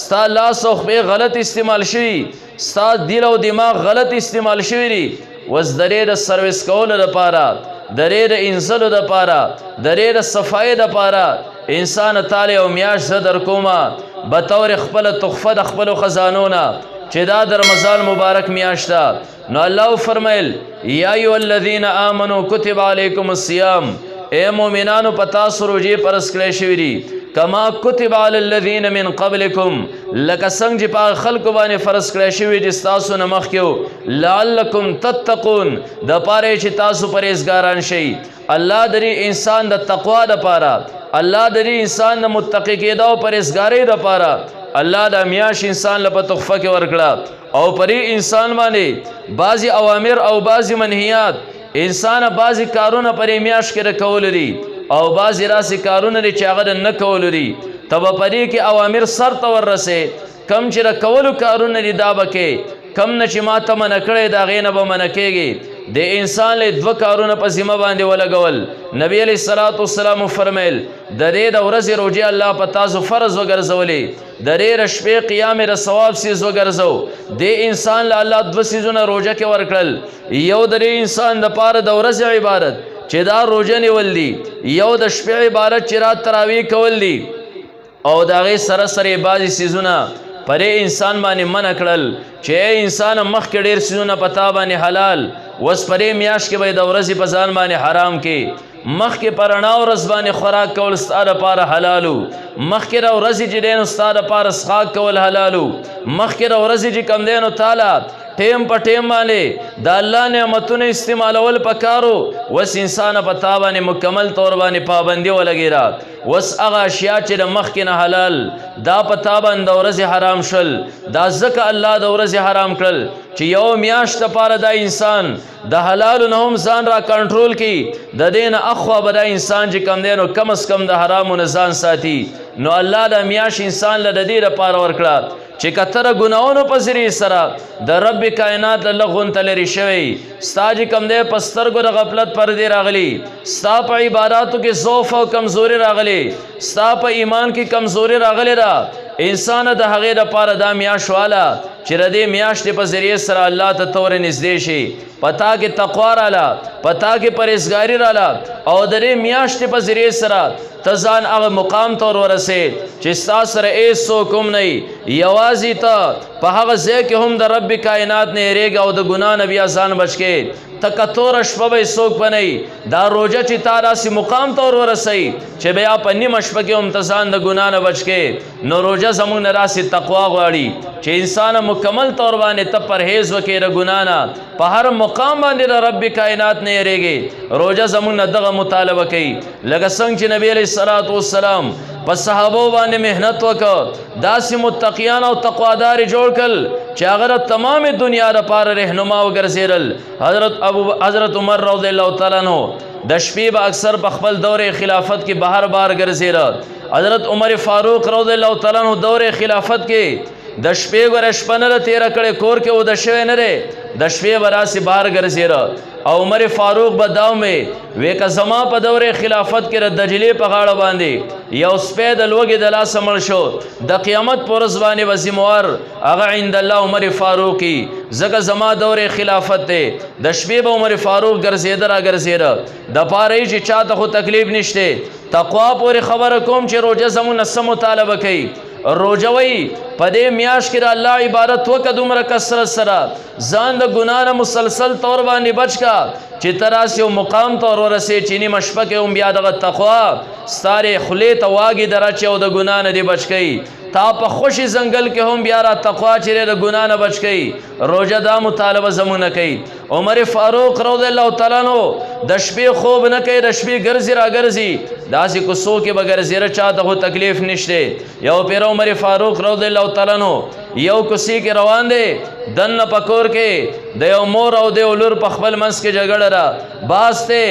ستا لاس او خپې غلط استعمال شوي ستا دل او دماغ غلط استعمال شوي دي وس درې د سروس کولو دپاره درې د انزلو دپاره درې د صفایۍ دپاره انسان تاله یو میاشت زه در کومه بطور خپله تحفه د خپلو خزانو نه چې دا د رمضان مبارک میاشت ده نو الله فرمیل یا ایها الذین آمنوا کتب علیکم الصیام اے مومنانو په تاسو روژې فرض کړی شوي دي کما کتب علی الذین من قبلکم لکه څنګه چې په خلکو باندې فرض کړی شوي دي ستاسو نه مخکې وو لعلکم تتقون دپاره چې تاسو پرهیزګاران شئ الله د دې انسان د تقوا دپاره الله د دې انسان د متقي کېدو او پرهیزګارۍ دپاره الله د میاشت انسان له په تحفه کې ورکړه او پرې انسان باندې بعضې اوامر او بعضې منهیات انسان بعضې کارونه پرې میاشت کې کول دي او بعضې راسې کارونه دي چې هغه د نه کولو دي ته به پرې کې اوامر سر ته وررسې کم چې د کولو کارونه دي دا به کې کم نه چې ما ته منع کړی د هغې نه به منع کېږي د انسان له دوه کارونه په ذمه باندې ولګول نبی علیه الصلاة والسلام فرمیل د دې د ورځې روژې الله په تاسو فرض وګرځولې د دې د شپې قیام د ثواب څیز وګرځو دې انسان له الله دوه څیزونه روژه کې ورکړل یو د دې انسان دپاره د ورځې عبادت چې دا روژه نیول دي یو د شپې عبادت چې رات تراویح کول دي او د هغې سره سره بعضې څیزونه پرې انسان باندې منع کړل چې انسان مخکې ډېر څیزونه په تا باندې حلال وس پرې میاشت کې به د ورځې په ځان باندې حرام کې مخکې په رڼا ورځ باندې خوراک کول ستا دپاره حلالو مخکې د ورځې چې دی نو ستا دپاره څښاک کول حلالو مخکې د ورځې چې کم دی نو تاله ټیم په ټیم باندې د الله نعمتونه استعمالول پکارو وس انسان په تا باندې مکمل طور باندې پابندي ولګېده وس هغه اشیا چې د مخکې نه حلال دا په تا باندې د ورځې حرام شول دا ځکه الله د ورځې حرام کړل چې یو میاشت دپاره دا انسان د حلالو نه هم ځان را کنټرول کړي د دې نه اخوا به دا انسان چې کم دی نو کم از کم د حرامو نه ځان ساتي نو الله دا میاشت انسان له د دې دپاره ورکړه چې کتره ګناهونو په ذریعې سره د رب کائنات له غونته لرې شوی ستا چې کم دی په سترګو د غفلت پردې راغلي ستا په عباداتو کې ضعف او کمزوري راغلي ستا په ایمان کې کمزوري راغلی ده انسان د هغې دپاره دا میاشت واله چې د دې میاشتې په ذریعې سره الله ته تورې نږدې شي په تا کې تقوا راله په تا کې پرهیزګاري راله او د دې میاشتې په ذریعې سره ته ځان هغه مقام ته ورسېد چې ستا سره هېڅ څوک هم نه وي یوازې ته په هغه ځای کې هم د رب کائنات نه یېرېږه او د ګناه نه بیا ځان بچ کړې ته کتوره شپه به څوک به نه وي دا روژه چې تا داسې مقام ته ورورسوي چې بیا په نیمه شپه کې هم ته ځان د ګناه نه بچ کړې نو روژه زموږ نه داسې تقوا غواړي چې انسان مکمل طور باندې ته پرهیز وکړې د ګناه نه په هر مقام باندې د رب کائنات نه یېرېږې روژه زموږ نه دغه مطالبه کوي لکه څنګه چې نبی علیه الصلاة والسلام په صحابو باندې محنت وکړ داسې متقیان او تقوادار جوړ کړل چې هغه د تمام دنیا دپاره رهنما وګرځېدل حضرت عمر رضی الله تعالی عنہ د شپې به اکثر په خپل دور خلافت کې بهر بار ګرځېده حضرت عمر فاروق رضی الله تعالی عنہ دور خلافت کې د شپې ګوره شپه نه ده تېره کړې کور کې اوده شوی نه دی د شپې به راسې بهر ګرځېده او عمر فاروق به دا ومې وی که زما په دور خلافت کې د دجلې په غاړه باندې یو سپی د لوږې د لاسه مړ شو د قیامت په ورځ باندې به ذموار هغه عند الله عمر فاروقي ځکه زما دور خلافت دی د شپې به عمر فاروق ګرځېده را ګرځېده د پاره یې چې چاته خو تکلیف نشته تقوا پورې خبره کوم چې روژه زموږ نه څه مطالبه کوي روژه وی په دې میاشت کې د الله عبادت وکړه دومره کثرت سره ځان د ګناه نه مسلسل طور باندې بچ کا چې ته راسې یو مقام ته ورورسې چې نیمه شپه کې هم بیا دغه تقوا ستارې خولې ته واګې دراچې او د ګناه نه دې بچ کوي تا په خوشي ځنګل کې هم بیا را تقوا چې د ګناه نه بچ کوي روژه دا مطالبه زموږ نه کوي عمر فاروق رضی الله تعالی عنہ د شپې خوب نه کوي د شپې ګرځي را ګرځي داسې کوڅو کې به ګرځېره چاته خو تکلیف نشته یو پیر عمر فاروق رضی الله تعالی عنہ یو کوڅې کې روان دی دننه په کور کې د یو مور او د یو لور په خپل منځ کې جګړه ده باز دی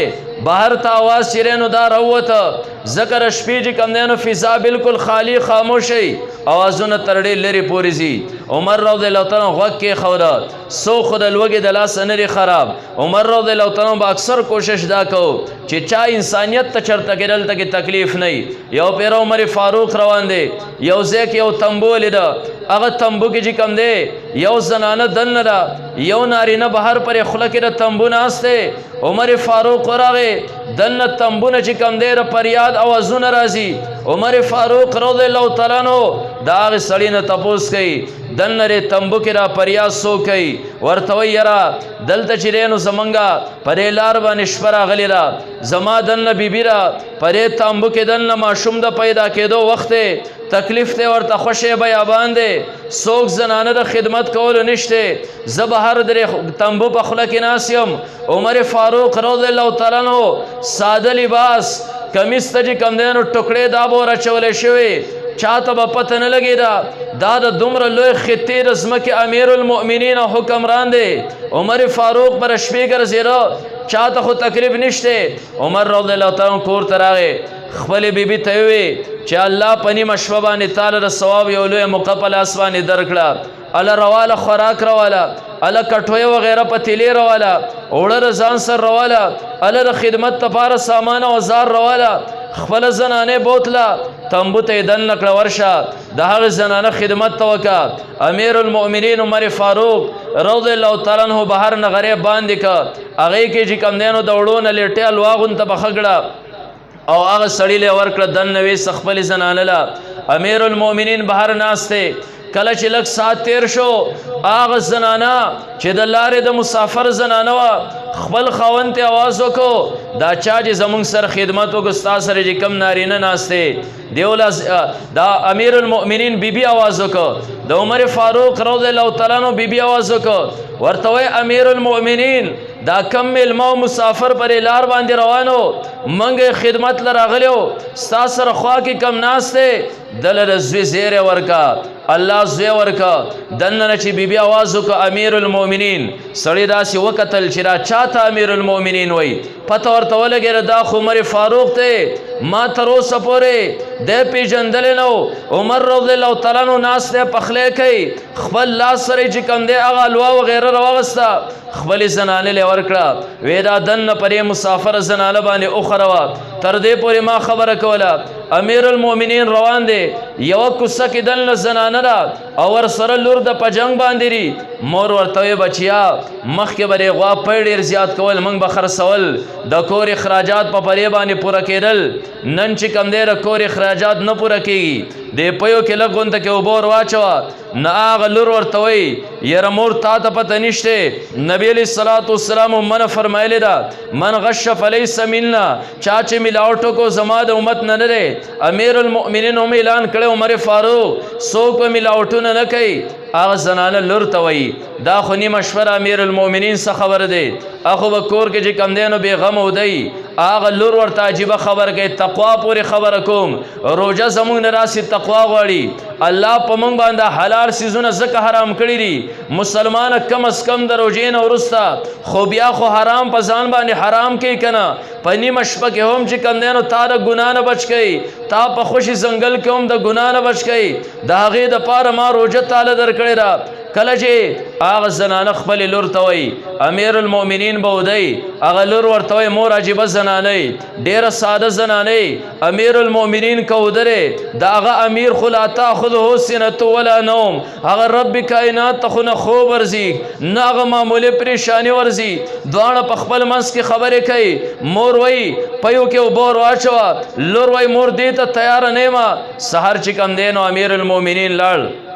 بهر ته آواز چې نو دا راووته ذکر شپې چې کم دی نو فضا بالکل خالی خاموشي اوازونه تر ډېر لرې پورې ځي عمر رضی الله تعالی غوږ کېښوده سو خو د لوږې د لاسه نه خراب عمر رضی الله تعالی به اکثر کوشش دا کو چې چا انسانیت ته چرته کې دلته کې تکلیف نه یو پیره عمر فاروق روان دی یو ځای کې یو تمبو لیده هغه تمبو کې چې کم دی یو زنانه دننه ده یو نارینه بهر پرې خوله کې د تمبو ناست دی عمر فاروق ورغې دننه تمبو نه چې کم دی د فریاد اوازونه راځي عمر فاروق رضی الله تعالی عنہ د هغې سړي نه تپوس کوي دننه رې تمبو کې را فریاد څوک کوي ورته وایي یاره دلته چې دی نو زمونږه په دې لار باندې شپه راغلې ده زما دننه بیبي را په دې تمبو کې دننه ماشوم د پیدا کېدو وخت دی تکلیف دی ورته خوشی بیابان دی څوک زنانه د خدمت کولو نشته زه به هر درې تمبو په خوله کې ناست یم عمر فاروق رضی الله تعالی عنہ ساده لباس کمیس ته چې کم دی نو ټوکړې دا به ور اچولی شوې چاته به پته نه لګېده دا د دومره لوی خطې د ځمکې امیر المؤمنین او حکمران دی عمر فاروق پر شپې ګرځېده چاته خو تکلیف نشته عمر رضی الله تعالی کور ته راغی خپلې بیبي ته یې وویل چې الله په نیمه شپه باندې تاله د ثواب یو لویه موقع په لاس باندې درکړه اله رواله خوراک رواله اله کټویه وغیره پتیلې رواله اوړه د ځان سر رواله اله د خدمت دپاره سامان اوزار رواله خپله زنانې بوتله تمبو ته یې دننه کړه ورشه د هغې زنانه خدمت ته وکړه امیر المؤمنین عمر فاروق رضی الله تعالی عنہ بهر نغرې باندې که هغې کې چې کم دی نو د وړو نه لیټې الواغونته پخه کړه او هغه سړي له ورکړه دننه ویسته خپلې زنانه له امیر المؤمنین بهر ناست دی کله چې لږ ساعت تیر شو هغه زنانه چې د لارې د مسافر زنانه وه خپل خاوند ته آواز وکړو دا چا چې زموږ سره خدمت وکړو ستا سره چې کم نارینه ناست دی دیوله دا امیر المؤمنین بیبي آواز وکړو د عمر فاروق رضی الله تعالی عنہ بیبي آواز وکړو ورته وایي امیر المؤمنین دا کم میلمه او مسافر پرې لار باندې روانو موږ خدمت له راغلی وو ستا سره خوا کې کم ناست دی دله د زوی زیری ورکه الله زوی ورکه دننه چې بیبي آواز وکړه امیر المؤمنین سړي داسې وکتل چې را چاته امیر المؤمنین وایي پته ورته ولګېده دا خو عمر فاروق دی ما تر اوسه پورې دی پېژندلی نه و عمر رضی الله تعالی عنہ ناست دی پخلی کوي خپل لاس سره چې کوم دی هغه حلوا وغیره راوغسته خپلې زنانې له ورکړه وی دا دننه پرې مسافر زنانه باندې وخروه تر دې پورې ما خبره کوله امیر المؤمنین روان دی یوه کوڅه کې دننه زنانه ده او ورسره لور د په جنګ باندې دي مور ورته وی بچیا مخکې به دې غوا پی ډېر زیات کول موږ به خرڅول د کور اخراجات په پرې باندې پوره کېدل نن چې کم دی د کور اخراجات نه پوره کېږي دې پیو کې لږ غونته کې اوبه ور واچوه نه هغه لور ورته وایي یاره مور تا ته پته نشته نبی علیه الصلاة والسلام منع فرمایلی ده من غش فلیس منا چا چې ملاوټ کو زما د امت نه دی امیر المؤمنین هم اعلان کړی عمر فاروق څوک به ملاوټونه نه کوي هغه زنانه لور ته وایي دا خو نیمه شپه امیر المؤمنین څه خبره دی اخو به کور کې چې کم دی نو بېغمه ودی هغه لور ورته عجیبه خبره کوي تقوا پورې خبره کوم روژه زموږ نه راسي تقوا غواړي الله په موږ باندې حلال څیزونه ځکه حرام کړي دي مسلمانه کم از کم د روژې نه وروسته خو بیا خو حرام په ځان باندې حرام کوي که نه په نیمه شپه کې هم چې کم دی نو تا د ګناه نه بچ کوي تا په خوشي ځنګل کې هم د ګناه نه بچ کوي د هغې دپاره ما روژه تاله درکړې ده کله چې هغه زنانه خپلې لور ته وایي امیر المؤمنین به ودی هغه لور ورته وایي مور عجیبه زنانۍ ډېره ساده زنانۍ امیر المؤمنین که ودرې د هغه امیر خو لا تاخذه سنة ولا نوم هغه رب کائنات ته خو نه خوب ورځي نه هغه معمولې پریشاني ورځي دواړه په خپل منځ کې خبرې کوي مور وایي پیو کې اوبه ور واچوه لور وایي مور دې ته تیاره نه یم سهار چې کم دی نو امیر المؤمنین لاړ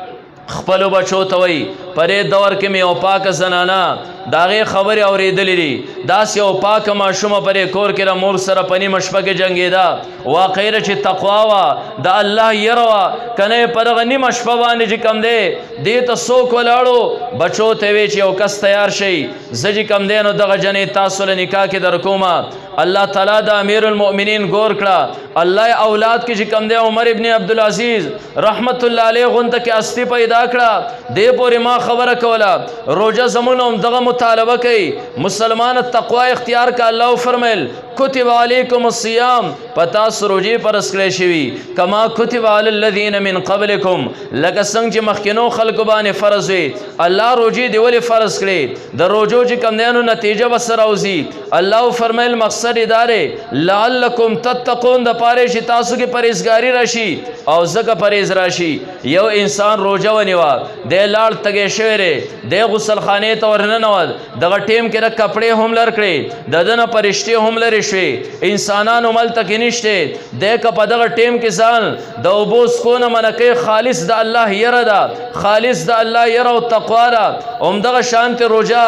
خپلو بچو ته وایي په دې دور کې مې یو پاکه زنانه د هغې خبرې اورېدلې دي داسې یو پاکه ماشومه په دې کور کې د مور سره په نیمه شپه کې جنګېده واقعي ده چې تقوا وه د الله یره وه که نه یې په دغه نیمه شپه باندې چې کم دی دې ته څوک ولاړو بچو ته وی چې یو کس تیار شي زه چې کم دی نو دغه جنې تاسو له نکاح کې در کومه الله تعالی د امیر المؤمنین غور کړه الله اولاد کې چې کم دی عمر ابن عبدالعزیز رحمت الله علیه غونته کې استی پیدا کړه دې پورې ما خبره کوله روژه زمونږ هم دغه مطالبه کوي مسلمان تقوا اختیار کا الله فرمایل کتب علیکم الصیام پتا سروجی پر اسکړې شوی کما کتب علی الذین من قبلکم لکه څنګه چې مخکینو خلکو باندې فرض وي الله روجی دی ولې فرض کړي د روجو چې کم دینو نتیجه وسره اوزي الله فرمایل مقصد ادارې لعلکم تتقون د پاره چې تاسو کې پرهیزګاری راشي او زکه پرهیز راشي یو انسان روجه ونیوا د لاړ تګې شوی د غسل خانه ته ورننوت دغه ټیم کې د کپڑے هم لر کړي ددنه پرشتي هم لري شوي انسانانو مل تک نشته د په دغه ټیم کې ځان د اوبوس کو نه منکه خالص د الله یره ده خالص د الله یره او تقوا ده اومدغه شانت روجا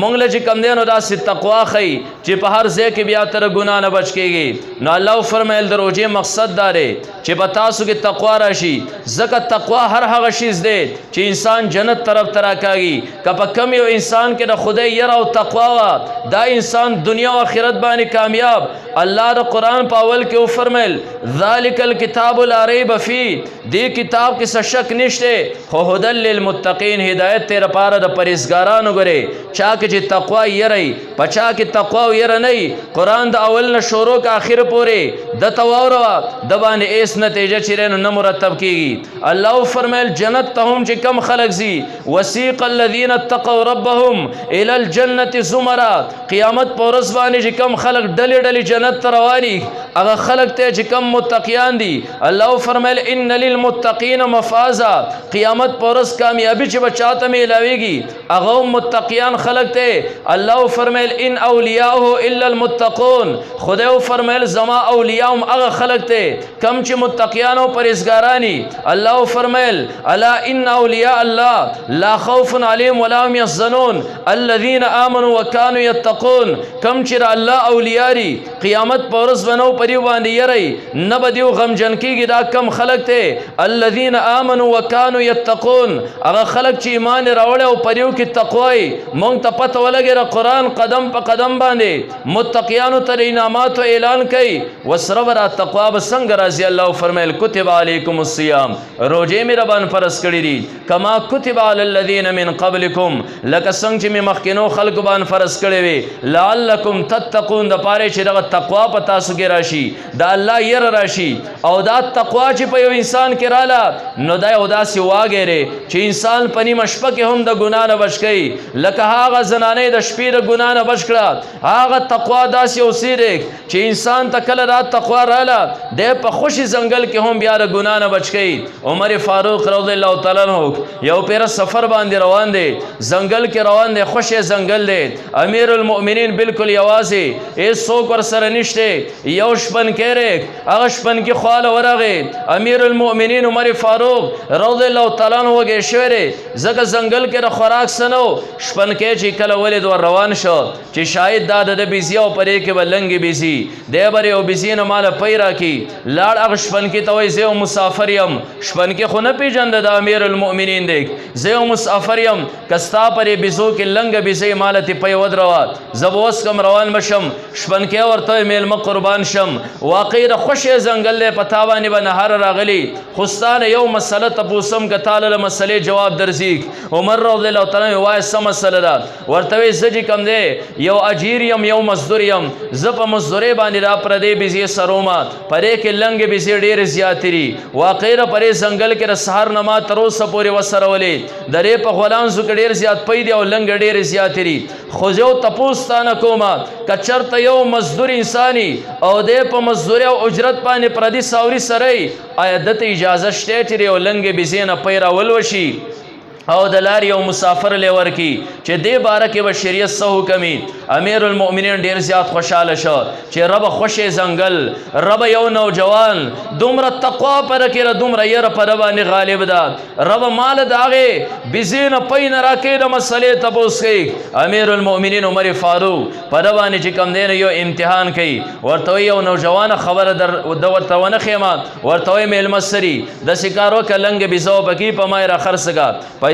مونږ له چې کم دینو داسې تقوا خي چې په هر ځای کې بیا تر ګنا نه بچ کېږي نو الله فرمایل د روجې مقصد داره چې په تاسو کې تقوا راشي ځکه تقوا هر هغه شیز دی چې انسان جنت طرف ته راکاږي که په کم یو انسان کې د خدای یره او تقوا وه دا انسان دنیا او آخرت باندې کامیاب الله د قرآن په اول کې فرمایل ذالک الکتاب لا ریب فیه دې کتاب کې څه شک نشته خو هدی للمتقین هدایت تیر پاره د پرهیزګارانو ګره چا کې چې تقوا یری پچا کې تقوا یره نه قرآن د اول نه شروع کا اخر پورې د تواوروا د باندې ایس نتیجه چیرې نه مرتب کیږي الله فرمایل جنت ته هم چې کم خلق زی وسیق الذین اتقوا ربهم الی الجنه زمرا قیامت پر ورځ باندې چې کم خلق ډلې ډلې جنت ته رواني هغه خلق ته چې کم متقیان دي الله فرمایل ان للمتقین مفازا قیامت پر ورځ کامیابی چې بچاته ملاويږي هغه متقیان خلق ته الله فرمایل ان اولیاءه الا المتقون خدای فرمایل زما اولیاء هم هغه خلق ته کم چې متقیان او پرهیزګارانی الله فرمایل الا ان اولیاء الله لا خوف عليهم ولا هم يحزنون الذين امنوا وكانوا يتقون کم چې الله اولیاری قیامت پر ورځ بنو پریو باندې یری نه بدیو غم جن کیږي دا کم خلق ته الذين امنوا وكانوا يتقون هغه خلق چې ایمان راوړ او پریو کې تقوی مونږ ته پته ولګي قرآن قدم په قدم باندې متقیانو ته انعامات او اعلان کوي وسره ورا تقوا بسنګ راضي الله فرمایل کتب علیکم الصیام روزه می ربان فرض کړی دي کما کتب علی الذین من قبلکم لک څنګه چې مخکینو خلق باندې فرض کړی وي لعلکم تتقون د پاره چې دغه تقوا په تاسو کې راشي دا الله ير راشي او دا تقوا چې په یو انسان کې رااله نو دا یو داسې واګره چې انسان پنی مشپه کې هم د ګنا نه بچ کی لکه هغه زنانه د شپې د ګنا نه بچ کړه هغه تقوا داسې اوسېږي چې انسان ته کله دا تقوا رااله د په خوشي ځنګل کې هم بیا د ګنا نه بچ کی عمر فاروق رضی الله تعالی عنہ یو پیر سفر باندې روان دي ځنګل کې روان دي خوشي ځنګل دی امیر المؤمنین بالکل یوازې هیڅ څوک ور سره نشته یو شپن کېره هغه شپن کې خواله ورغه امیر المؤمنین عمر فاروق رضی الله تعالی عنہ وګه شوره زګه ځنګل کې د خوراک سنو شپن کې چې کله ولید ور روان شو چې شاید دا د بيزي او پرې کې بلنګي بيزي دی بره او بيزي نه مال پیرا کی لاړ هغه شپن کې توي زه مسافر يم شپن کې خو نه پیژند د امیر المؤمنین دی زه مسافر يم کستا پرې بيزو کې لنګ بيزي مالته پي ودروا زبوس کم روان مشم شپن کې ورته میل م قربان شم واقع د خوشي ځنګل له پتاوانی بنهار راغلی خوستان یو مسله تبوسم ک تعالی مسلې جواب درځي عمر رضی الله تعالی وای سم مسله دا ورته زجی کم دی یو اجیر یم یو مزدور یم زپ مزدورې باندې را پر دې بيزي سروما پرې کې لنګ بيزي ډېر زیاتري واقع د پرې ځنګل کې د سحر نما تر اوسه پورې وسرولې درې په غلان زو ډېر زیات پیدا او لنګ ډېر زیاتري خو جو تپوستانه کومه کچرته یو مزدور انساني او د په مزدوري او اجرت باندې پردي ساوري سره آیا دته اجازه شته چې یو لنګ بيزینه پیرا ولوشي او د لار یو مسافر لور کی چې دې باره کې به شریعت سه حکمي امیر المؤمنین ډیر زیات خوشاله شو چې رب خوشي زنګل رب یو نوجوان دومره تقوا پر کې دومره ير پر باندې غالب ده رب مال داغه بزین پین راکې د مسلې تبوس کوي امیر المؤمنین عمر فاروق پر باندې چې کم دین یو امتحان کوي ورته یو نوجوان خبر در ورته ونه خېما ورته میل مسری د شکارو کلنګ بيزو بکی په ما را خرڅګا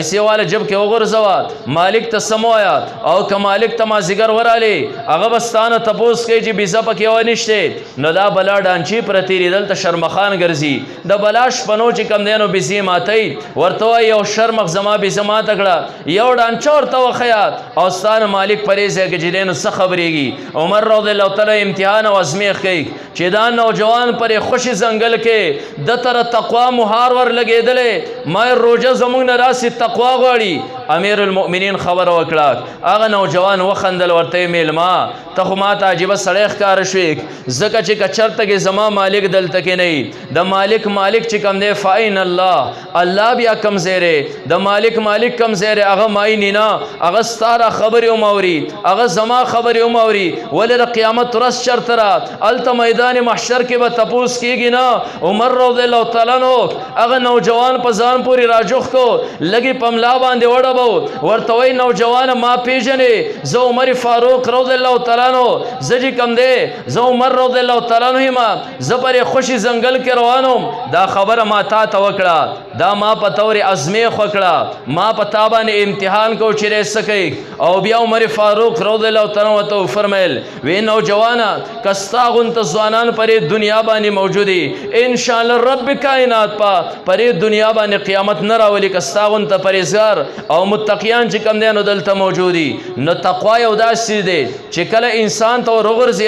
پیسې والا جب کې وغورځوه مالک ته سموایا او که مالک ته مازدیګر ورالې هغه به ستانه تپوس کوي چې بیزه پکې ونشته نو دا بلا ډانچې پرتې دي دلته شرمخان ګرځي د بلا شپنو چې کم دی نو بیزې ماتوي ورته وایي یو شرمخ زما بیزه ماته کړه یو ډانچه ورته وښیه او ستانه مالک پرې ځای کې چې دی نو څه خبرېږي عمر رضی الله تعالی امتحان او ازمیخ کوي چې دا نوجوان پرې خوشي ځنګل کې د تر تقوا مهار ور لګېدلې ما روژه زموږ نه راسي تقوا غواړي امیر المؤمنین خبر وکړه هغه نوجوان وخندل ورته میلما ته خو ماته عجیبه سړی ښکاره شوې ځکه چې که چېرته کې زما مالک دلته کې نه د مالک چې کم دی فاین الله بیا کم ځای دی د مالک کم ځای دی هغه مایني نه هغه ستا را خبرې هم اوري هغه زما خبرې هم اوري ولې د قیامت ورځ چېرته را هلته میدان محشر کې به تپوس کېږي نه عمر رضی الله تعالی عنه هغه نوجوان په ځان پورې راجوخ کو لږې په ملا باندې وډبو ورته وایي نوجوانه ما پېژنې زه عمر فاروق رضی الله تعالی عنه زه چې کم دی زه عمر رضی الله تعالی عنه یم زه پرې خوشي ځنګل کې روانم دا خبره ما تا ته وکړه دا ما په طور ازمیخ وکړه ما په تا باندې امتحان کو چې څه کوي او بیا عمر فاروق رضی الله تعالی عنه ورته وفرمیل وی نوجوانه که ستا غونته ځوانان پرې دنیا باندې موجودي انشاءالله رب کائنات پرې دنیا باندې قیامت نه راولي که ستا غونته پرهیزګار او متقیان چې کم دی نو دلته موجودي نو تقوا یو داسې دی چې کله انسان ته وروغورځي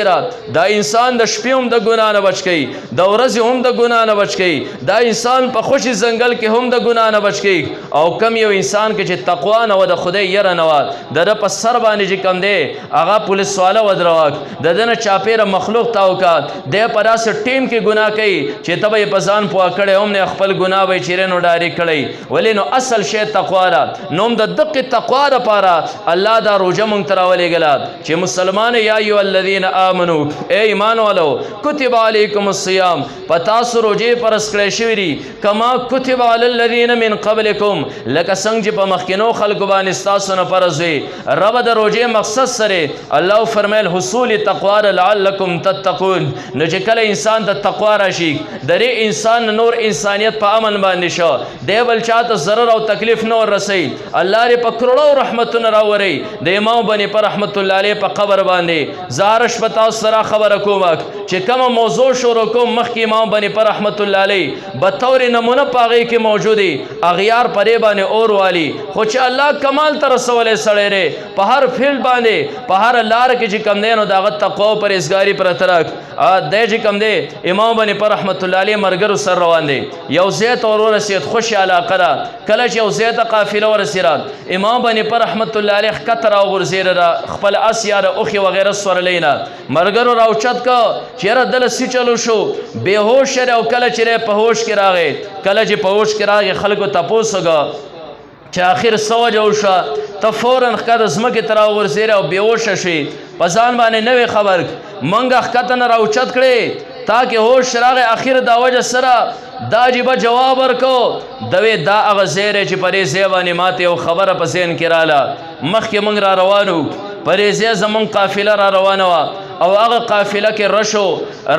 دا انسان د شپې هم د ګناه نه بچ کوي د ورځې هم د ګناه نه بچ کوي دا انسان په خوشي ځنګل کې هم د ګناه نه بچ کوي او کم یو انسان کې چې تقوا نه وه د خدای یره نه وه د ده په سر باندې چې کم دی هغه پولیس والا ودروک د ده نه چاپېره مخلوق ته وکړه دی په داسې ټیم کې ګناه کوي چې ته به یې په ځان پوه کړی هم نه خپل ګناه به یې چیرې نو ډارې کړی ولې نو اصل شی تقوا ده نو هم د دقې تقوا دپاره الله دا روژه موږ ته راولېږله چې مسلمان یا ایها الذین آمنو ای ایمان والو کتب علیکم الصیام په تاسو روژې فرض کړی شوي دي کما کتب علی الذین من قبلکم لکه څنګه چې په مخکینو خلکو باندې ستاسو نه فرض وي ربه د روژې مقصد سره الله فرمیل حصول تقوا لعلکم تتقون نو چې کله انسان ته تقوا راشي د دې انسان نور انسانیت په امن باندې شو دی بل چاته ضرر او تکلیف نه ورسوي الله دې په کروڑو رحمتونه راوړي د امام بني پر رحمت الله علیه په قبر باندې زارش په تاسو سره خبره کوم چې کومه موضوع شروع کوم مخکې امام بني پر رحمت الله علیه بطور نمونه په هغې کې موجودي اغیار پرې باندې اور والی خو چې الله کمال ته رسولی سړی دی په هر فیلډ باندې په هر لاره کې چې کم دی نو د هغه تقوا او پرهیزګاري پرته راک دی چې کم دی امام بني پر رحمت الله علیه مرګرو سر روان دی یو ځای ته ورسېد خوشي علاقه ده کله چې یو ځای ته قافله ورسېده امام بني پر رحمت الله علیه ښکته راوغورځېده خپل اس یا د اوښې وغیره سورلی نه مرګرو راوچت که چېره دله سی چلو شو بېهوش دی او کله چې دی په هوش کې راغی کله چې په هوش کې راغی خلکو تپوس وکړه چې آخر څه وجه وشوه ته فورا ښکته ځمکې ته راوغورځېدې او بېهوشه شوې په ځان باندې نه وې خبر موږ ښکته نه راوچت کړې تاکې هوش راغی اخر دا وجه سره دا عجیبه جواب ورکو دوی دا هغه ځای دی چې په دې ځای باندې ماته یو خبره په ذهن کې راله مخکې موږ را روان وو په دې ځای زموږ قافله را روانه وه او هغه قافله کې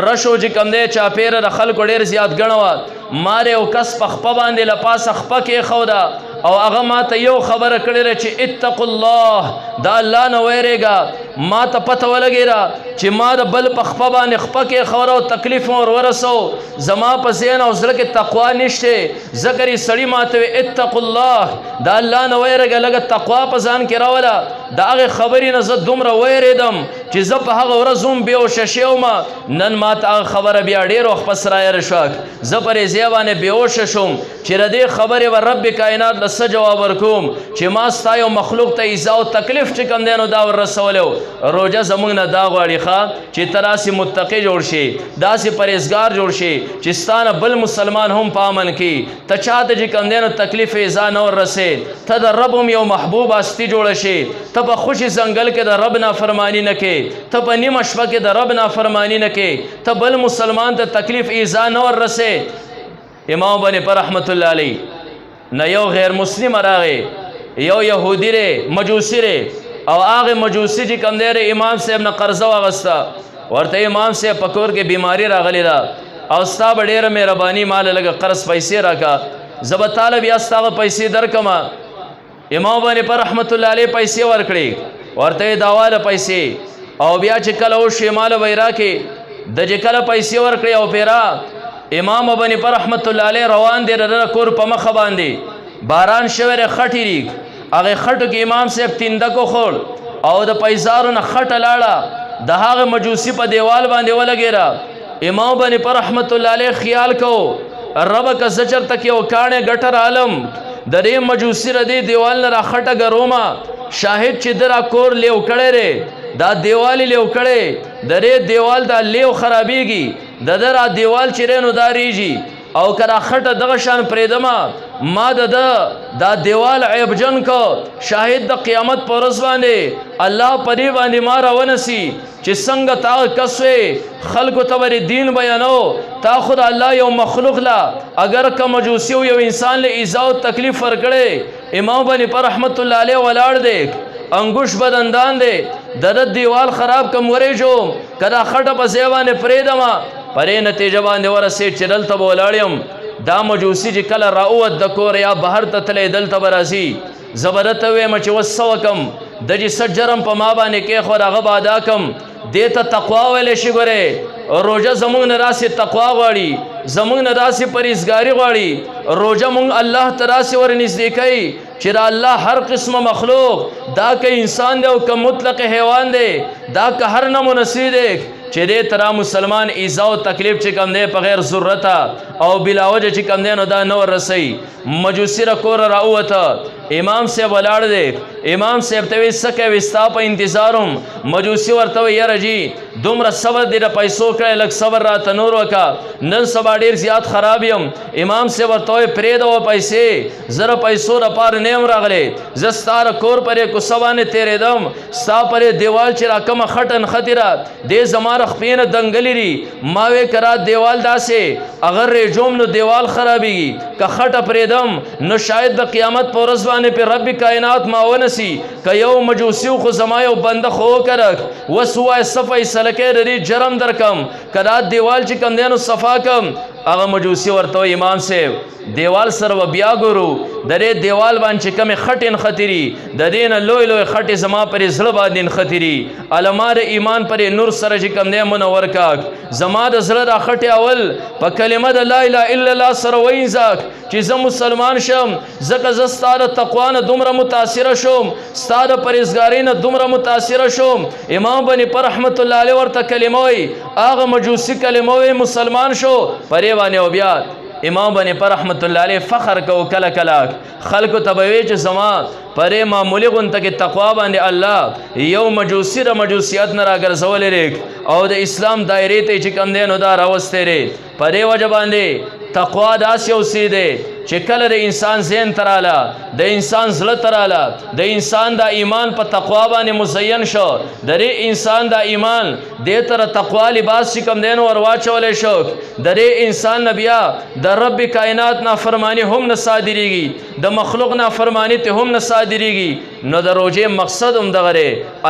رشو چې کوم دی چاپېره د خلکو ډېر زیات ګڼه وه ما یو کس په خپه باندې له پاسه خپه کېښوده او هغه ما ته یو خبره کړې ده چې اتقوا الله د الله نه ویرېږه ما ته پته ولګېده چې ما د بل په خپه باندې خپه کېښوده او تکلیف مې ورسو زما په ذهن او زړه کې تقوا نشته ځکه یې سړي ما ته وی اتقوا الله د الله نه ویرېږه لږه تقوا په ځان کې راوله د هغې خبرې نه زه دومره ویرېدم چې زه په هغه ورځ هم بېهوشه شوم نن ما ته هغه خبره بیا ډېر وخت پس رایره شوه زه پر یې ځای باندې بېهوشه شوم چې د دې خبرې به رب کائنات له څه جواب ورکوم چې ما ستا یو مخلوق ته ایزا او تکلیف چې کوم دی نو دا وررسولی و روژه زموږ نه دا غواړي ښه چې ته داسې متقي جوړ شي داسې پرهیزګار جوړ شي چې ستا نه بل مسلمان هم په امن کې ته چا ته چې کوم دی نو تکلیف ایزا نه وررسې ته د رب هم یو محبوب هستي جوړه شي ته په خوشي ځنګل کې د رب نافرماني نه کې ته په نیمه شپه کې د رب نافرماني نه کې ته بل مسلمان ته تکلیف ایزا نه وررسې امام بني پر رحمت الله علیه نه یو غیر مسلم راغی یو یهودی دی مجوسی دی او هغه مجوسی چې کوم دی امام صاحب نه قرضه واغسته ورته امام صاحب په کور کې بیماری راغلی ده او ستا به ډېره مهرباني ماله لږه قرض پیسې راکړه زه به تاله بیا ستا هغه پیسې درکړم امام باندې پر رحمت الله علیه پیسې ورکړي ورته داواله پیسې او بیا چې کله او شمال ویرا کې د چې کله پیسې ورکړي او پیرا امام باندې پر رحمت الله علیه روان دی د کور په مخ باندې باران شوره خټی ریک هغه خټو کې امام صاحب تیندکو خور او د پیسارو نه خټه لاړه د هغه مجوسی په دیوال باندې ولګیرا امام باندې پر رحمت الله علیه خیال کو رب کا زجر تک یو کانه ګټر عالم د دې مجوسی ردی دیوال نه راخټه ګروما شاهد چې درا کور لیو کړي ره دا دیوال لیو کړي د دې دیوال دا لیو خرابېږي د درا دیوال چې رینو داریږي او کرا خټه دغه شان پریدما ما دا دیوال عیب جن کو شاهد د قیامت پر ورځ باندې الله پری باندې ما راونسی چې څنګه تا کسوي خلکو ته ور دین بیانو تا خود الله یو مخلوق لا اگر که مجوسی یو انسان له ایذا او تکلیف ورکړي امام باندې پر رحمت الله علیه ولاړ دی انګوش بدندان دی د دیوال خراب کم ورې جو کدا خټه په زیوانه پریدما پرې نتیجه باندې ورسې چې دلته ولاړم دا مجوسی چې کله راوت د کور یا بهر ته تلې دلته برازي زبرت وې مچ وسوکم د چې سجرم په ما باندې کې خو راغه بادا کم دیته تقوا ولې شي ګره روزه زمونږ نه راسي تقوا غواړي زمونږ نه راسي پرهیزګاری غواړي روزه مونږ الله تعالی ور نږدې کوي چې الله هر قسمه مخلوق دا که انسان دی او که مطلق حیوان دی دا که هر نمونه نصیب دی چې دې ترا مسلمان ایذا او تکلیف چې کم دی په غیر ضرورت او بلا وجه چې کم دی نو دا نور رسي مجوسی را کور راوته امام صاحب ولاړ دی امام صاحب ته سکه وستا په انتظارم مجوسی ورته یاره جی دومره صبر دی د پیسو کړه لک صبر را تنور وکا نن سبا ډیر زیات خراب یم امام صاحب ورته پرې دو پیسې زره پیسو را پار نیم راغله زستار کور پرې کو سبانه تیرې دم ستا پرې دیوال چې را کم خټن خطرات دې زماره خپینه دنګلری ماوي کرا دیوال داسې اگر رجوم نو دیوال خرابېږي که خټه پرې دم نو شاید د قیامت پر ورځ باندې په رب کائنات ماونسی ک یو مجوسی خو زما یو بنده خو کرک وسوای صفای سلکه ردی جرم درکم کدا دیوال چې کم دینو صفا کم هغه مجوسی ورته امام صاحب دیوال سره و بیا ګورو درې دیوال باندې کم خټین خطری د دین لوی لوی خټې زما پر زړه باندې خطری علماء ایمان پر نور سره چې کم نه منور کاک زما د زړه را خټه اول په کلمه د لا اله الا الله سره وینځک چې زه مسلمان شم زکه ز ستاره تقوا نه دومره متاثر شوم ستاره پرهیزګاری نه دومره متاثر شوم امام بني پر رحمت الله علیه ورته کلمه وی هغه مجوسی کلمه وی مسلمان شو پرې باندې او بیا امام بني پر رحمت الله علیه فخر کو کله کله خلق تبوی چې زما پرې معمولی غونته کې تقوا باندې الله یو مجوسی را مجوسیت نه راګرځول ریک او د اسلام دایره ته چې کم دینو دا راوستې ری پرې وجه باندې تقوا داس یو سیده چې کله د انسان ذهن تراله د انسان زړه تراله د انسان د ایمان په تقوا باندې مزین شو د انسان د ایمان د تر تقوا لباس چې کم دین ور واچولې شو د انسان نبیا د رب کائنات نافرمانی هم نه صادریږي د مخلوق نافرمانی ته هم نه صادریږي نو د روزه مقصد هم دغه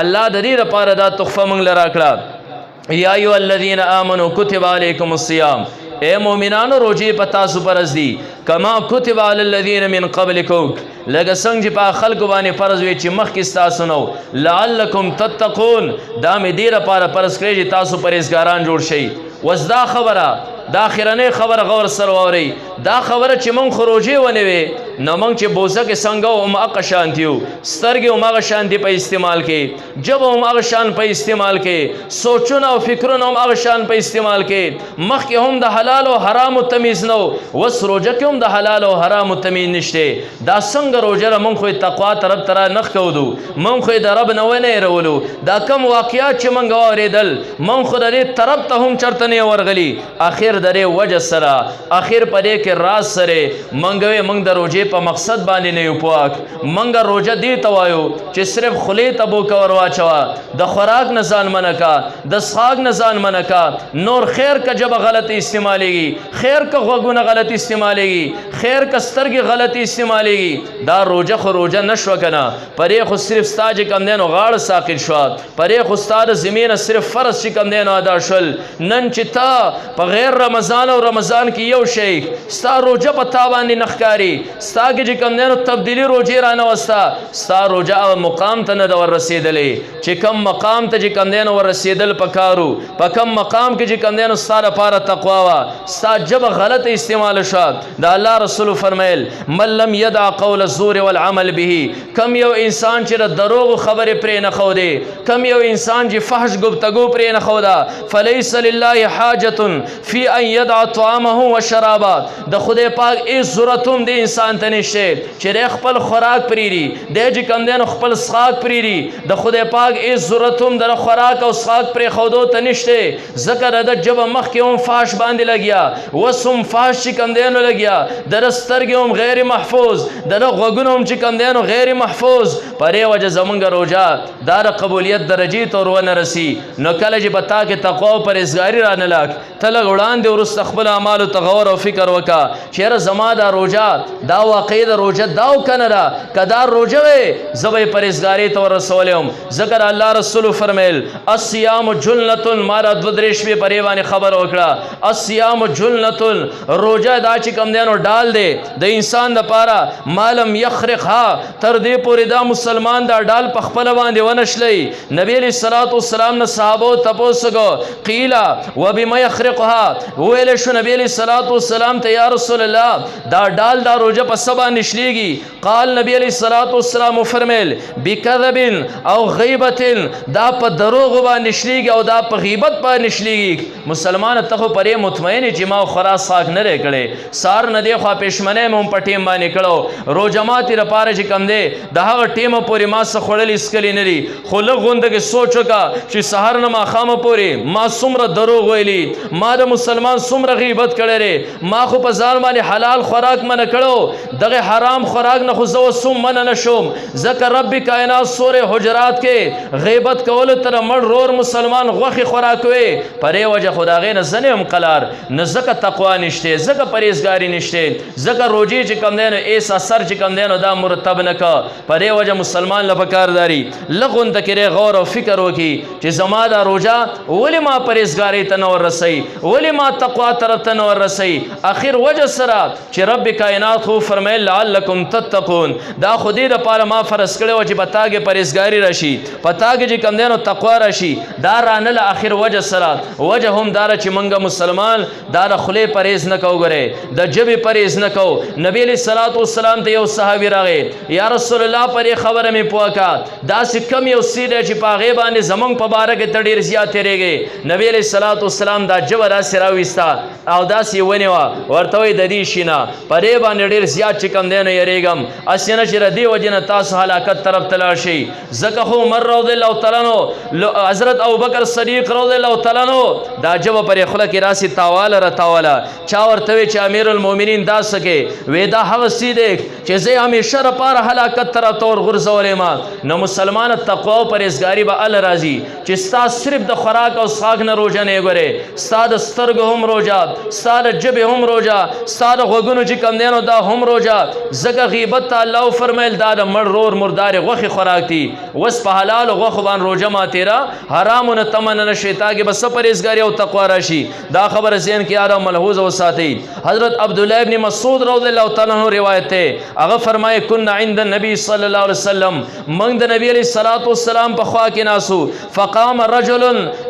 الله د دې لپاره دا تحفه موږ لرا کړه یا ایو الذین آمنوا کتب علیکم الصیام اے مومنانو روجی پتا سپرز دی کما کتب علی الذین من قبلکم لگا سنگ جی پا خلق بانی فرض وی چی مخ کس تاسو نو لعلکم تتقون دا می دیر پارا پرس کری جی تاسو پریزگاران جوړ شئی وزدا خبره دا خیرنه خبر غور سر ووري دا خبره چې مونږ خروجي ونوي نو مونږ چې بوزه کې څنګه او ما شانتیو سترګې او ما شانتی په استعمال کې جب او ما شان په استعمال کې سوچونه او فکرونه او ما شان په استعمال کې مخ کې هم د حلال او حرام تمیز نو وس روزه کې هم د حلال او حرام تمیز نشته دا څنګه روزه مونږ خو تقوا طرف ترا نخ کودو مونږ خو د رب نه ونه رولو دا کم واقعیات چې مونږ اوریدل مونږ خو د طرف ته هم چرته نه ورغلی اخر درې وجه سره اخر پرې کې راز سره منګوي منګ د روزه په مقصد باندې نه یو پاک منګ روزه دی توایو چې صرف خلی تبو کور واچوا د خوراک نه ځان منکا د ساګ نه ځان منکا نور خیر کا جب غلط استعمالېږي خیر کا غوګونه غلط استعمالېږي خیر کا سترګې غلط استعمالېږي دا روزه خو روزه نشو کنه پرې خو صرف ستاج کم دینو غاړه ساقط شو پرې خو ستاد زمينه صرف فرض کم دینو ادا شول نن چې تا په غیر رمضان او رمضان کې یو شی ستا روزه په تا باندې نخکاری ستا ستا کې چې کوم دی نو تبدیلي روجې رانوسته ستا روجه مقام ته نه ده وررسېدلې چې کم مقام ته چې کوم دی نو وررسېدل پکارو په کم مقام کې چې کوم دی نو ستا لپاره تقوا وه ستا ژبه غلطه استعمال شوه د الله رسول فرمیل من لم یدع قول الزور والعمل به کم یو انسان چې د دروغو خبرې پرې نه ښودې کم یو انسان چې فحش گفتگو پرې نه ښوده فلیس لله حاجة فی ان یدع طعامه وشرابه د خدای پاک هېڅ ضرورت هم دې انسان ته نشته چې دی خپل خوراک پرېږدي دی چې کوم دی نو خپل څښاک پرېږدي د خدای پاک هېڅ ضرورت هم د خوراک او څښاک پرېښودو ته نشته ځکه د ده ژبه مخکې هم فحش باندې لګیا اوس هم فحش چې کوم دی نو لګیا د ده سترګې هم غیر محفوظ د ده غوږونه هم چې کوم دی نو غیر محفوظ په دې وجه زمونږ روژه دا د قبولیت درجې ته ورونه رسي نو کله چې په تا کې تقوا او پرهیزګاري رانلاک ته لږ وړاندې وروسته خپل اعمالو ته غور او فکر وکړه چې یاره زما دا روژه دا واقعي د روژه دا او که نه ده که دا روژه وی زه به یې پرهیزګارۍ ته ورسولی یم ځکه الله رسولو فرمیل الصیام جنة ما را دوه درې شپې په دې باندې خبره وکړه الصیام جنة روژه دا چې کوم دی نو ډال دی د انسان دپاره مالم یخرقها تر دې پورې دا مسلمان دا ډال په خپله باندې ونشلی نبی علیه الصلاة والسلام نه صحابو تپوس وکړو قیله وبما یخرقها وویلی شو نبی علیه الصلاة والسلام ته یا رسول الله دا ډال دا روژه په څه باندې شلیږي قال نبی علیه الصلاة والسلام وفرمیل بکذب او غیبت دا په دروغو باندې شلیږي او دا په غیبت باندې شلیږي مسلمان ته خو پرې مطمئن چې ما خورا څښاک نه دی کړی سار نه دی خوا پېشمنۍ مې هم په ټیم باندې کړو روژه ماتې لپاره چې کوم دی د هغه ټیمه پورې ما څه خوړلي څکلي نه دي خو لږ غونده کې سوچ وکړه چې سهار نه ماښامه پورې ما څومره دروغ ویلي ما د مسلمان څومره غیبت کړی دی ما خو په ځان باندې حلال خوراک منع کړو دغه حرام خوراک نه خو زه اوس هم منع نه شوم ځکه رب کائنات سورې حجرات کې غیبت کولو تر مړ رور مسلمان غوښې خوراک وی په دې وجه خو د هغې نه زه نه یم قلار نه ځکه تقوا نشته ځکه پرهیزګاري نشته ځکه روژې چې کوم دی نو ایس اثر چې کوم دی نو دا مرتب نه که په دې وجه مسلمان له پکار داري لږ غونته کې غور او فکر وکړي چې زما دا روژه ولې ما پرهیزګارۍ ته نه وررسوي ولې ما تقوا طرف ته نه وررسوي اخر وجه سره چې رب کائنات خو فرمیل لعلکم تتقون دا خو دې دپاره ما فرض کړی وه چې په تا کې پرهیزګاري راشي په تا کې چې کوم دی نو تقوا راشي دا رانله اخر وجه سره وجه هم دا چې موږ مسلمان دا د خولې پرهیز نه کوو ګورې د ژبې پرهیز نه کوو نبی علیه الصلاة والسلام ته یو صحابي راغی یا رسول الله پر دې خبره مې پوه کړه داسې کم یو څه دی چې په هغې باندې زموږ په باره کې ته ډېر زیات تېرېږې نبی علیه الصلاة والسلام دا ژبه داسې راویسته او داسې یې ونیوه ورته وایي د دې شي نه په دې باندې ډېر زیات چې کوم دی نو یېرېږم هسې نه چې د دې وجې نه تاسو هلاکت طرف ته لاړ شئ ځکه خو عمر رضی الله تعالی عنه حضرت ابوبکر صدیق رضی الله تعالی عنه دا ژبه پر خوله کې راسې تاواله راتاوله چا ورته وی چې امیر المؤمنین دا څه کې وی دا هغه څه دی چې زه همیشه لپاره هلاکت طرف ته ورغورځولی ما نو مسلمان تقوا او پرهیزګاري به هله راځي چې ستا صرف د خوراک او څښاک نه روژه نه یې ګورې ستا د سترګو هم روژه ستا د ژبې هم روژه ستا د غوږونو چې کوم دی نو دا هم روژه ځکه غیبت ته الله وفرمیل دا د مړ رور مردارې غوښې خوراک دي اوس په حلالو غوښو باندې روژه ماتېره حرامو نه تمه نه نشئ تا کې به څه پرهیزګاري او تقوا راشي دا خبره ذهن کې یاد او ملحوظ وساتئ حضرت عبدالله ابن مسعود رضی الله تعالی عنہ روایت دی هغه فرمایي کنا عند النبي صلی الله علیه وسلم موږ د نبی علیه الصلاة والسلام په خوا کې ناسو فقام رجل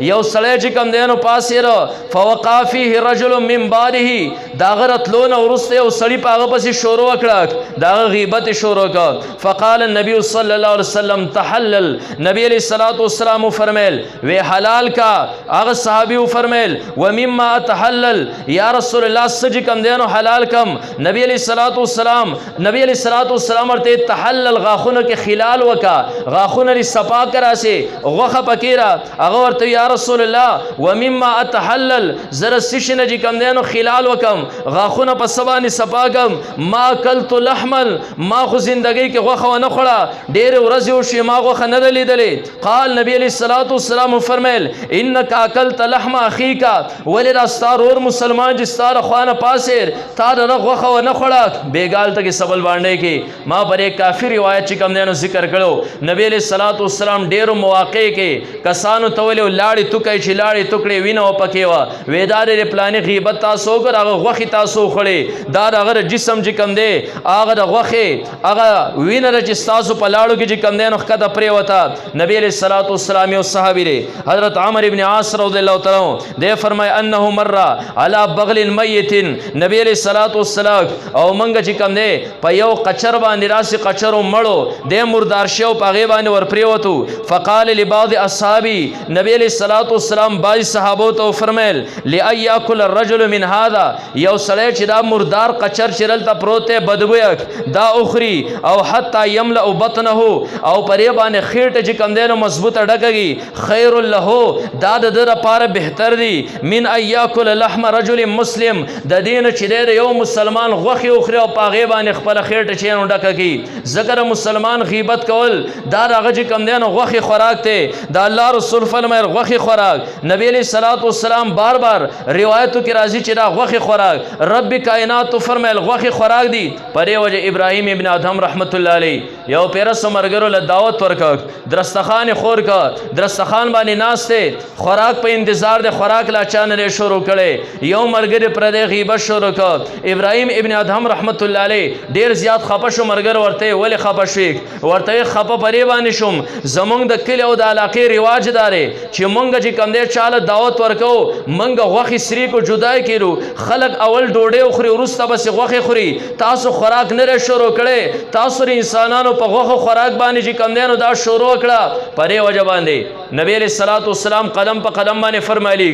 یو سړی چې کوم دی نو پاسېره فوقع فیه رجل من بعده د هغه راتلو نه وروسته یو سړي په هغه پسې شروع وکړه د هغه غیبت یې شروع کړه فقال النبي صلی الله علیه وسلم تحلل نبی علیه الصلاة والسلام وفرمیل وی حلال کا هغه صحابي وفرمیل ومما اتحلل یا رسول الله څه چې کوم دی نو حلال کم نبی علیه الصلاة والسلام ورته تحلل غاښونه کې خلال وکړه غاښونه دې صفا که راسې غوښه پکې را هغه ورته یا رسول الله ومما اتحلل زه د څه شي نه چې کوم دی نو خلال وکم غاښونه په څه باندې صفا کم ما اکلت لحما ما خو زندګۍ کې غوښه ونه خوړه ډېرې ورځې وشوې ما غوښه نه ده لیدلې قال نبی علیه الصلاة والسلام وفرمیل انک اکلت لحم اخیک ولې دا ستا ورور مسلمان چې ستا د خوا نه پاسېر تا د هغه غوښه ونه خوړه بېګال ته کې سبل باندې کې ما پر یک کافي روایت چې کوم دی نو ذکر کړو نبی علیه السلام الصلوۃ والسلام ډیرو مواقع کې کسانو ته ویلو لاړې توکي چې لاړې توکړې وینه وپکې وه وېدار یې پلانې غیبت تاسو وکړ هغه غوښې تاسو وخوړې دا د هغه جسم چې کوم دی هغه د غوښې هغه وینه ده چې ستاسو په لاړو کې چې کوم دی نو ښکته پرېوته نبی علیه الصلوۃ والسلام یو صحابي دی حضرت عمر ابن عاص رضی الله تعالی عنہ دی فرمای انه مر علی بغل میت نبی علیه الصلوۃ والسلام او منګه چې کوم دی په یو قچر باندې راسي قچرو مړو د مردار شو په هغې باندې ور پرېوتو فقال لبعض اصحابي نبی علیه الصلوۃ والسلام بعض صحابو ته وفرمیل لأن یاکل الرجل من هذا یو سړی چې دا مردار قچر چې دلته پروت دی بدبویک دا اخري او حتی یملأ بطنه او پرې باندې خېټه چې کوم دی نو مضبوطه ډکږي خیر له دا د ده لپاره بهتر دی من ان یاکل لحم رجل مسلم د دې نه چې دی یو مسلمان غوښې وخوري او په هغې باندې خپله خېټه چې نو ډکه کړي ځکه د مسلمان غیبت کول دا د هغه چې کوم دی نو غوښې خوراک دی د الله رسول فرمایل غوښې خوراک نبی علیه الصلوۃ والسلام بار بار روایتو کې راځي چې دا غوښې خوراک رب کائناتو فرمایل غوښې خوراک دی په دې وجه ابراهیم ابن ادهم رحمت الله علیه یو پیرسو ملګرو له دعوت ورکړ درستخان یې خور کړ درستخان باندې ناست دی خوراک په انتظار د خوراک لا چا نه شروع کړی یو ملګري پردی غیبت شروع کړ ابراهیم ابن ادهم رحمت الله علیه ډېر زیات خفه شو ملګرو ورته ولې خفه شوې ورته خفه پرې باندې شوم زمونږ د کلي او د علاقې رواج دا دی چې مونږ چې کوم دی چاله دعوت ورکو مونږ غوښې سري کو جدای کړو خلک اول ډوډۍ وخوري وروسته بس غوښې خوري تاسو خوراک نه شروع کړی تاسو انسانانو په غوښو خوراک باندې چې کوم دی نو دا شروع کړه پرې وجه باندې نبی علیه الصلوۃ والسلام قدم په قدم باندې فرمایلی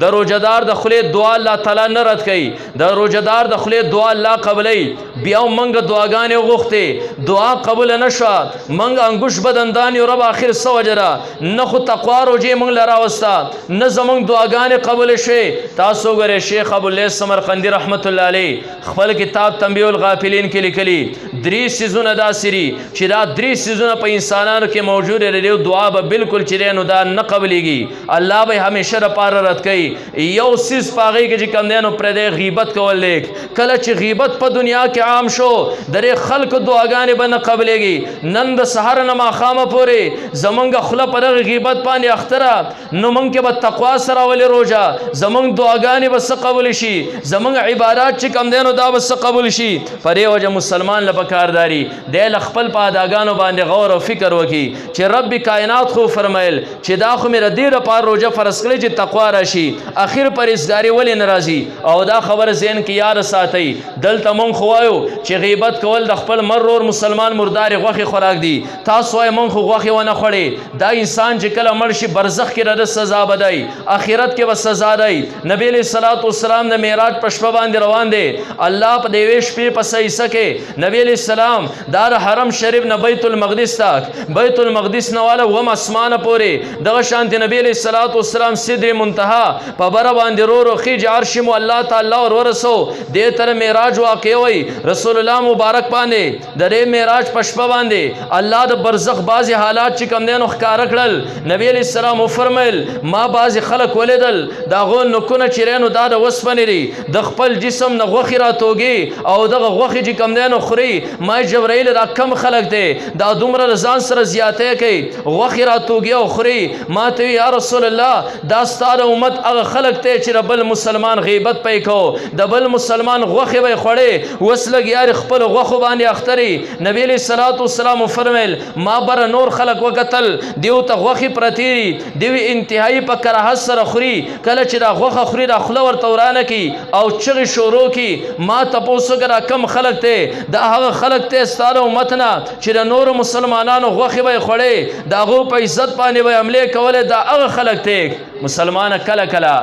د روزدار د خولې دعا الله تعالی نه رد کوي د روزدار د خولې دعا الله قبلوي بیا موږ دعاګانې وغوښتې دعا قبول نه شوه موږ انګوش بدندان یو رب آخر څه وجه ده نه خو تقوا روجې موږ له راوسته نه زموږ دعاګانې قبول شوې تاسو وګورئ شیخ ابواللیث سمرقندي رحمت الله علیه خپل کتاب تنبیه الغافلین کې لیکلي درې څیزونه داسې دي چې دا درې څیزونه په انسانانو کې موجود دی دعا به بالکل چې دی نو دا نه قبلیږي الله به همیشه دپاره رد کوي یو څیز په هغې کې چې کوم دی نو پردی غیبت کول دی کله چې غیبت په دنیا کې عام شو د دې خلکو دعاګانې به نه قبلیږي نن د سحر نه ماښامه پورې زمونږ خوله په دغه غیبت باندې اختره نو موږ کې به تقوا سره ولې روژه زمونږ دعاګانې به څه قبول شي زمونږ عبادات چې کوم دی نو دا به څه قبول شي په دې وجه مسلمان له پکارداري دی له خپل په اداګانو باندې غور او فکر وکړي چې رب کائنات خو فرمایل چې دا خو مې د دې لپاره روژه فرض کړې چې تقوا راشي اخر پرهیزګاري ولې نه راځي او دا خبر ذهن کې یاد ساتئ دلته مونږ خو وایو چې غیبت کول د خپل مرور مسلمان مردارې غوښې خوراک دي تاسو وایئ مونږ خو غوښې ونه خوړې دا انسان چې کله مړ شي برزخ کې د سزا به دی آخرت کې به سزا دی نبی علیه الصلوۃ والسلام د معراج په شپه باندې روان دی الله په د یوې شپې په صحیحه کې نبی علیه السلام دا د حرم شریف نه بیت المقدس ته بیت المقدس نه والا وم اسمانه پورې دغه شانتې نبی علیه الصلوۃ والسلام سدر منتها په بره باندې رو خیج عرش مو الله تعالی ورسو دې تر معراج واقع وي رسول الله مبارک باندې د دې معراج په شپه باندې الله د برزخ بعضې حالات چې کوم دی نو ښکاره کړل نبی علیه السلام وفرمیل ما بعضې خلک ولیدل د هغو نوکونه چې دی نو دا د وسپنې دي د خپل جسم نه غوښې راتوږي او دغه غوښې چې کوم دی نو خوري ما جبرائیل دا کم خلک دی دا دومره له ځان سره زیاتی کوي غوښې راتوږي او خوري ما ته یا رسول الله دا ستا د امت هغه خلک دی چې د بل مسلمان غیبت پی کو د بل مسلمان غوښې به یې خوړې اوس لږ یار خپلو غوښو باندې اختري نبی علیه الصلوۃ والسلام وفرمیل ما بره نور خلک وکتل دیو ته غوښې پرتې دي دیو انتهایی په کراهت سره خوري کله چې دا غوښه خوري دا خوله ورته ورانه کړي او چغې شروع کړي ما تپوس وکړه دا کم خلک دی دا هغه خلک دی ستا د امت نه چې د نورو مسلمانانو غوښې به یې خوړې د هغو په عزت باندې به یې حملې کولې دا هغه خلک دی مسلمانه کله کله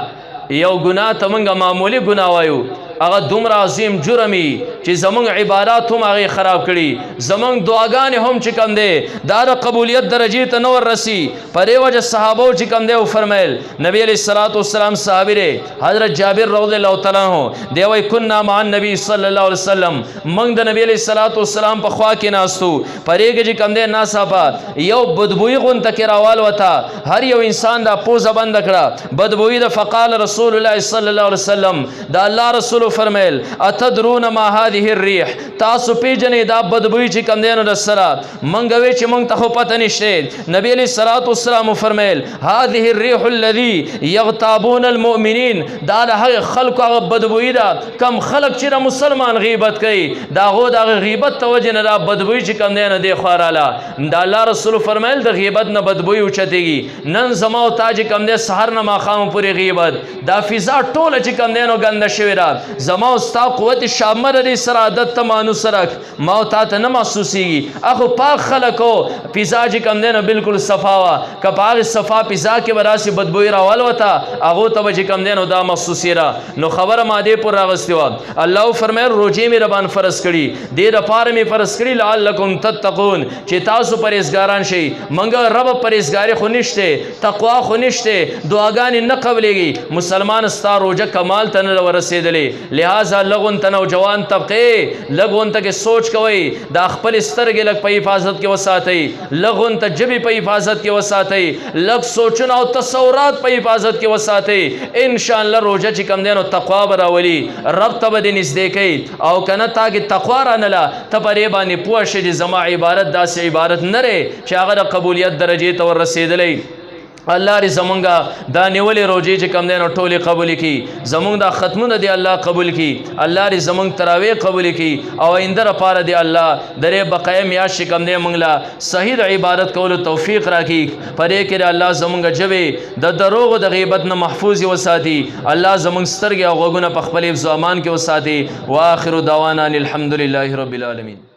یو ګناه ته موږ معمولي ګناه وایو هغه دومره عظیم جرمي چې زمونږ عبادات هم هغې خراب کړي زمونږ دعاګانې هم چې کوم دی دا د قبولیت درجې ته نه وررسي په دې وجه صحابو چې کوم دی وفرمیل نبی علیه الصلوۃ والسلام صحابي دی حضرت جابر رضی الله تعالی عنہ دی وایي کنا مع النبي صلی الله علیه وسلم موږ د نبی علیه الصلوۃ والسلام په خوا کې ناستو په دې کې چې کوم دی ناڅاپه یو بدبویي غونته کې راوال وته هر یو انسان دا پوزه بنده کړه بدبویي د فقال رسول الله صلی الله علیه وسلم دا الله رسول فرمیل اتدرون ما هذه الريح تاسو پیجنې دا بدبوی چې کم دینو د سره منګوي چې مونږ ته خو پته نشته نبی علیہ الصلوۃ والسلام فرمیل هذه الريح الذي يغتابون المؤمنين دا د هغه خلکو هغه بدبوی دا کم خلک چې د مسلمان غیبت کوي دا هو د غیبت توجه نه دا بدبوی چې کم دینو دی خواراله دا الله رسول فرمیل د غیبت نه بدبوی اوچتېږي نن زما او تاج کم دی سحر نه ماخام پورې غیبت دا فضا ټوله چې کم دینو ګنده شوې ده زما او ستا قوت شامه لري سره عادت ته مانو سره ما او تا ته نه محسوسېږي اخو پاک خلکو فضا چې کم دی نو بالکل صفا وه که په هغې صفا فضا کې به راسې بدبوی راولوته هغو ته به چې کم دی نو دا محسوسېده نو خبره ما دې پورې راغستې وه الله فرمیل روجې مې ربان فرض کړي دې دپاره مې فرض کړي لعلکم تتقون چې تاسو پرهیزګاران شئ منګه رب پرهیزګاري خو نشته تقوا خو نشته دعاګانې نه قبلېږي مسلمان ستا روجه کمال ته نه ورسېدلې لہذا لږ ونته نوجوان طبقې لږ ونته کې سوچ کوئ دا خپل سترګې لږ په حفاظت کې وساتئ لږ ونته ژبې په حفاظت کې وساتئ لږ سوچونه او تصورات په حفاظت کې وساتئ انشاءالله روجه چې کم دی نو تقوا به راولي رب ته به دې نږدې کوي او که نه تا کې تقوا رانله ته په دې باندې پوه شې چې زما عبارت داسې عبارت نه دی چې هغه د قبولیت درجې ته ورسېدلی الله ری زمونږه دا نیولې روجې چې کم دی نو ټولې قبول کړي زمونږ دا ختمونه دی الله قبول کړي الله ری زمونږ تراویح قبول کړي او آینده لپاره دی الله درې بقایه میاشت چې کم دی موږ له صحیح د عبادت کولو توفیق راکړي په دې کې الله زمونږ ژبې د دروغو د غیبت نه محفوظ وساتي الله زمونږ سترګې او غوږونه په خپل حفظ و امان کې وساتي واخر دعوانا الحمد لله رب العالمین